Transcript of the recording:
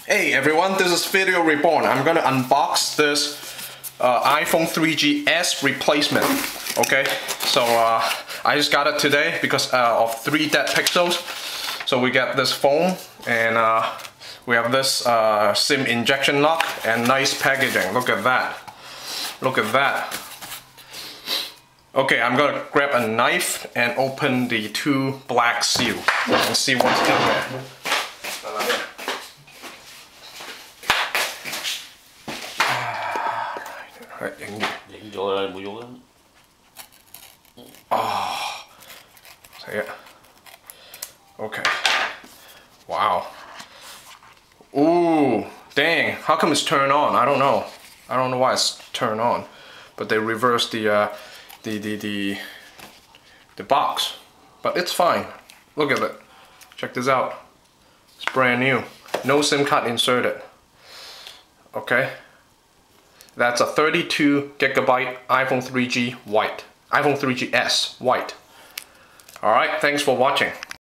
Hey everyone, this is Video Reborn. I'm gonna unbox this iPhone 3GS replacement. Okay, so I just got it today because of 3 dead pixels. So we get this phone and we have this SIM injection lock and nice packaging. Look at that. Look at that. Okay, I'm gonna grab a knife and open the 2 black seal and see what's in there. Oh, say it. Okay. Wow. Ooh, dang. How come it's turned on? I don't know. I don't know why it's turned on. But they reversed the box. But it's fine. Look at it. Check this out. It's brand new. No SIM card inserted. Okay. That's a 32GB iPhone 3G white. iPhone 3GS white. Alright, thanks for watching.